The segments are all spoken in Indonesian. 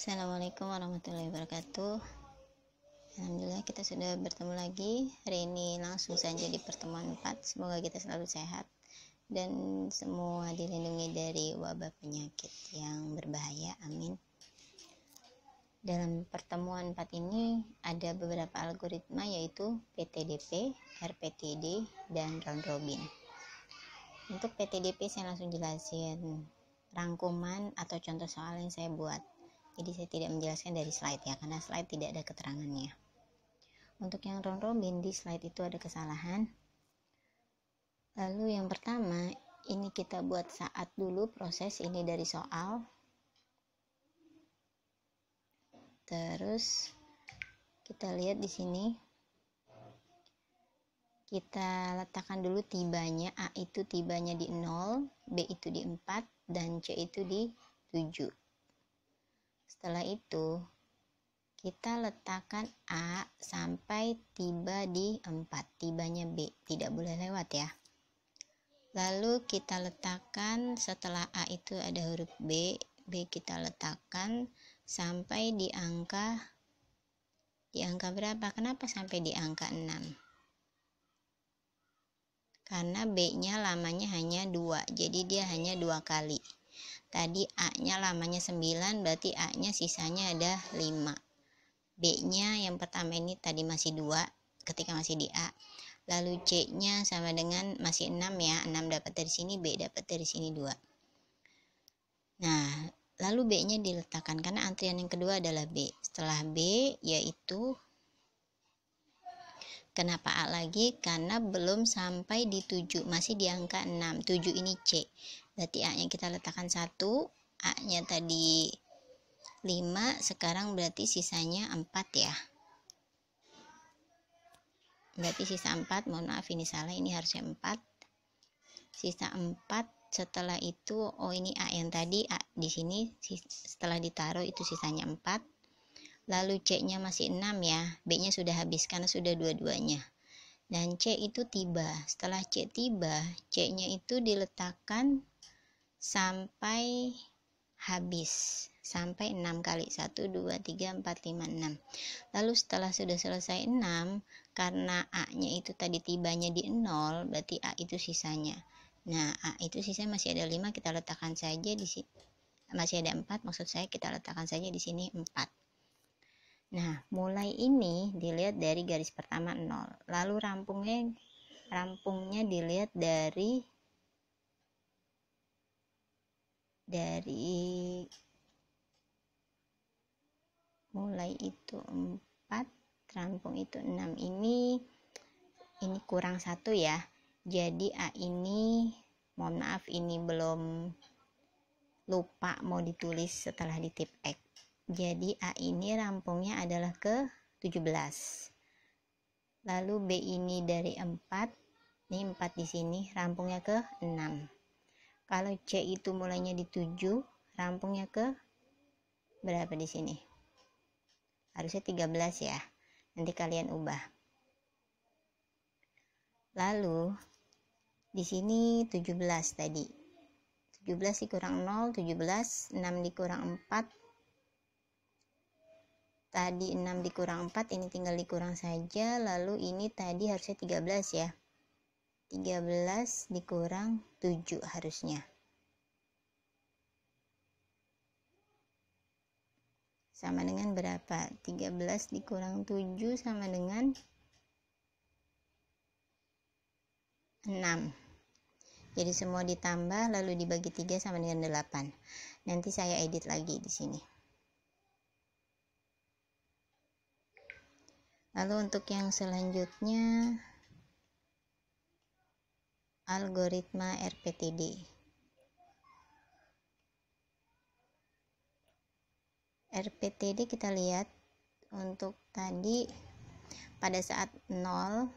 Assalamualaikum warahmatullahi wabarakatuh. Alhamdulillah kita sudah bertemu lagi. Hari ini langsung saja di pertemuan 4. Semoga kita selalu sehat dan semua dilindungi dari wabah penyakit yang berbahaya. Amin. Dalam pertemuan 4 ini ada beberapa algoritma, yaitu PTDP, RPTD, dan round robin. Untuk PTDP saya langsung jelasin rangkuman atau contoh soal yang saya buat. Jadi saya tidak menjelaskan dari slide ya, karena slide tidak ada keterangannya. Untuk yang round robin, di slide itu ada kesalahan. Lalu yang pertama, ini kita buat saat dulu proses ini dari soal. Terus kita lihat di sini. Kita letakkan dulu tibanya. A itu tibanya di 0, B itu di 4, dan C itu di 7. Setelah itu kita letakkan A sampai tiba di 4, tibanya B, tidak boleh lewat ya. Lalu kita letakkan setelah A itu ada huruf B, B kita letakkan sampai di angka berapa? Kenapa sampai di angka 6? Karena B-nya lamanya hanya 2, jadi dia hanya 2 kali. Tadi A-nya lamanya 9, berarti A-nya sisanya ada 5. B-nya yang pertama ini tadi masih 2 ketika masih di A. Lalu C-nya sama dengan masih 6 ya. 6 dapat dari sini, B dapat dari sini 2. Nah, lalu B-nya diletakkan karena antrian yang kedua adalah B. Setelah B yaitu kenapa A lagi? Karena belum sampai di 7, masih di angka 6. 7 ini C. Berarti A-nya kita letakkan 1, A-nya tadi 5, sekarang berarti sisanya 4 ya. Berarti sisa 4, mohon maaf ini salah, ini harusnya 4. Sisa 4, setelah itu ini A yang tadi, A di sini setelah ditaruh itu sisanya 4. Lalu C-nya masih 6 ya, B-nya sudah habis karena sudah dua-duanya. Dan C itu tiba. Setelah C tiba, C-nya itu diletakkan sampai habis, sampai 6 kali. 1, 2, 3, 4, 5, 6. Lalu setelah sudah selesai 6, karena A-nya itu tadi tibanya di 0, berarti A itu sisanya. Nah, A itu sisanya masih ada 5, kita letakkan saja di sini. Masih ada 4, maksud saya kita letakkan saja di sini 4. Nah, mulai ini dilihat dari garis pertama 0. Lalu rampungnya dilihat dari mulai itu 4, rampung itu 6. Ini kurang 1 ya. Jadi A ini, mohon maaf ini belum, lupa mau ditulis setelah di tip X. Jadi A ini rampungnya adalah ke 17. Lalu B ini dari 4, ini 4 di sini, rampungnya ke 6. Kalau C itu mulainya di 7, rampungnya ke berapa di sini? Harusnya 13 ya. Nanti kalian ubah. Lalu di sini 17 tadi. 17 dikurang 0, 17, 6 dikurang 4. Tadi 6 dikurang 4, ini tinggal dikurang saja. Lalu ini tadi harusnya 13 ya. 13 dikurang 7 harusnya. Sama dengan berapa? 13 dikurang 7 sama dengan 6. Jadi semua ditambah lalu dibagi 3 sama dengan 8. Nanti saya edit lagi di sini. Lalu untuk yang selanjutnya algoritma RPTD. RPTD kita lihat untuk tadi pada saat 0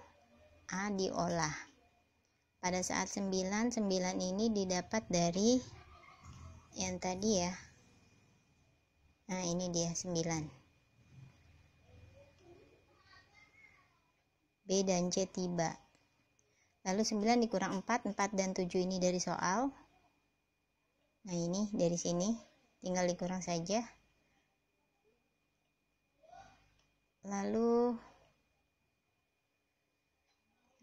A diolah. Pada saat 9 ini didapat dari yang tadi ya. Nah, ini dia 9. B dan C tiba. Lalu 9 dikurang 4 dan 7 ini dari soal. Nah, ini dari sini tinggal dikurang saja. Lalu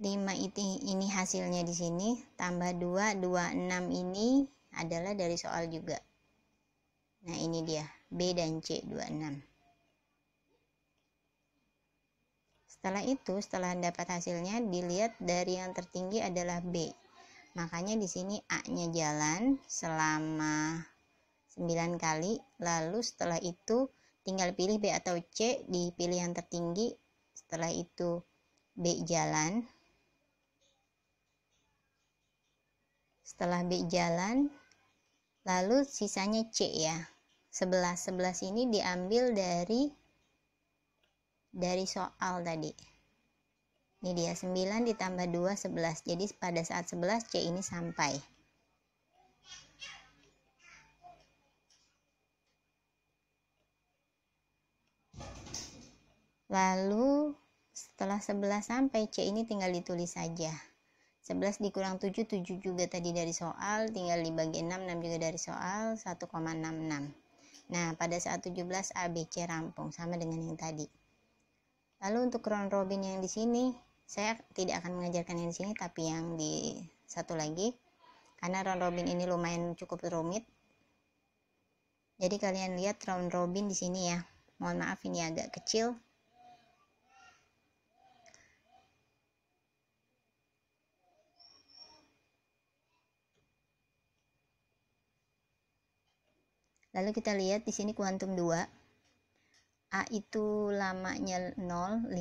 5 ini hasilnya di sini, tambah 2, 26 ini adalah dari soal juga. Nah, ini dia, B dan C 26. Setelah itu, setelah dapat hasilnya, dilihat dari yang tertinggi adalah B. Makanya di sini A-nya jalan selama 9 kali, lalu setelah itu tinggal pilih B atau C, dipilih yang tertinggi. Setelah itu B jalan. Setelah B jalan, lalu sisanya C ya. 11 ini diambil dari soal tadi. Ini dia, 9 ditambah 2, 11. Jadi pada saat 11 C ini sampai. Lalu setelah 11 sampai, C ini tinggal ditulis saja. 11 dikurang 7, 7 juga tadi dari soal, tinggal dibagi 6, 6 juga dari soal, 1,66. Nah, pada saat 17 A, B, C rampung, sama dengan yang tadi. Lalu untuk round robin yang di sini, saya tidak akan mengajarkan yang di sini, tapi yang di satu lagi, karena round robin ini lumayan cukup rumit. Jadi kalian lihat round robin di sini ya. Mohon maaf ini agak kecil. Lalu kita lihat di sini kuantum 2. A itu lamanya 0, 5.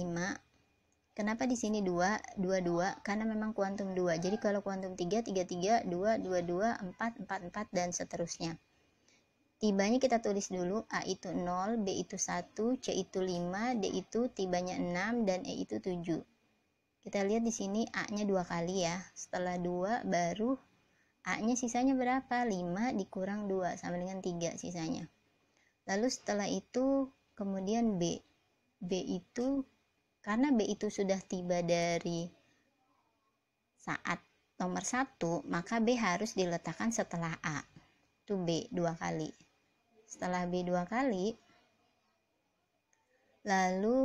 Kenapa di sini 2, 2, karena memang kuantum 2. Jadi kalau kuantum 3, 3, 3, 2, 2, 2, 4, 4, 4, dan seterusnya. Tibanya kita tulis dulu, A itu 0, B itu 1, C itu 5, D itu tibanya 6, dan E itu 7. Kita lihat di sini A-nya 2 kali ya. Setelah 2 baru A-nya sisanya berapa? 5 dikurang 2 sama dengan 3 sisanya. Lalu setelah itu kemudian B itu, karena B itu sudah tiba dari saat nomor 1, maka B harus diletakkan setelah A. Itu B 2 kali. Setelah B 2 kali, lalu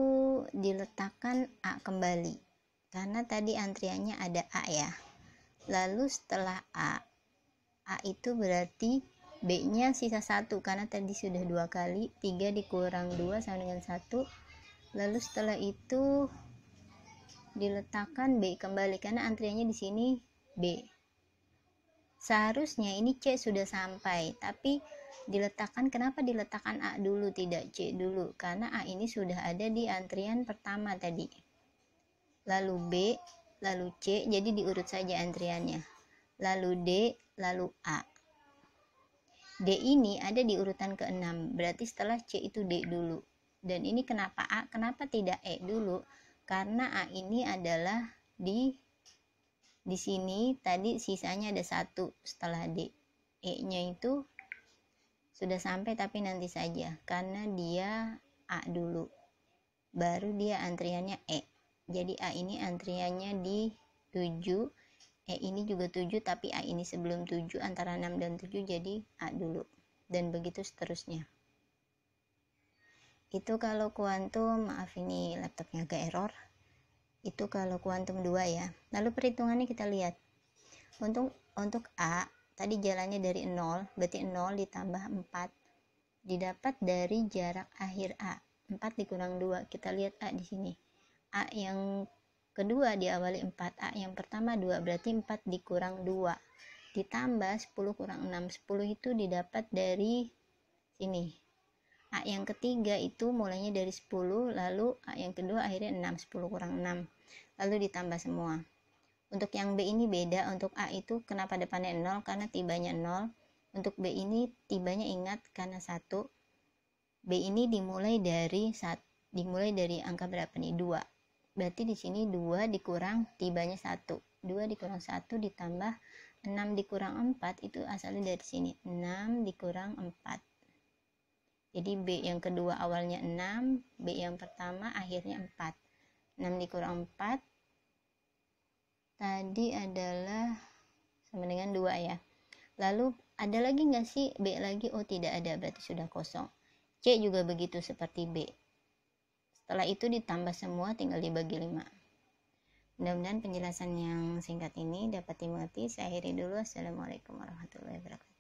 diletakkan A kembali. Karena tadi antriannya ada A ya. Lalu setelah A itu berarti B-nya sisa 1, karena tadi sudah 2 kali, 3 dikurang 2 sama dengan 1. Lalu setelah itu diletakkan B kembali, karena antriannya di sini B. Seharusnya ini C sudah sampai, tapi diletakkan, kenapa diletakkan A dulu tidak C dulu? Karena A ini sudah ada di antrian pertama tadi. Lalu B, lalu C, jadi diurut saja antriannya. Lalu D, lalu A. D ini ada di urutan ke-6, berarti setelah C itu D dulu. Dan ini kenapa A, kenapa tidak E dulu? Karena A ini adalah di sini tadi sisanya ada 1 setelah D. E-nya itu sudah sampai tapi nanti saja, karena dia A dulu. Baru dia antriannya E. Jadi A ini antriannya di 7. E ini juga 7, tapi A ini sebelum 7, antara 6 dan 7, jadi A dulu. Dan begitu seterusnya. Itu kalau kuantum, maaf ini laptopnya agak error. Itu kalau kuantum 2 ya. Lalu perhitungannya kita lihat. Untuk A, tadi jalannya dari 0, berarti 0 ditambah 4. Didapat dari jarak akhir A. 4 dikurang 2, kita lihat A di sini. A yang kedua diawali 4, A yang pertama 2, berarti 4 dikurang 2 ditambah 10 kurang 6, 10 itu didapat dari sini. A yang ketiga itu mulainya dari 10, lalu A yang kedua akhirnya 6, 10 kurang 6, lalu ditambah semua. Untuk yang B ini beda. Untuk A itu kenapa depannya 0, karena tibanya 0. Untuk B ini tibanya, ingat, karena 1. B ini dimulai dari angka berapa nih? 2. Berarti di sini 2 dikurang tibanya 1. 2 dikurang 1 ditambah 6 dikurang 4 itu asalnya dari sini. 6 dikurang 4. Jadi B yang kedua awalnya 6, B yang pertama akhirnya 4. 6 dikurang 4 tadi adalah sama dengan 2 ya. Lalu ada lagi nggak sih B lagi? Oh, tidak ada, berarti sudah kosong. C juga begitu seperti B. Setelah itu ditambah semua, tinggal dibagi 5. Mudah-mudahan penjelasan yang singkat ini dapat dimengerti. Saya akhiri dulu. Assalamualaikum warahmatullahi wabarakatuh.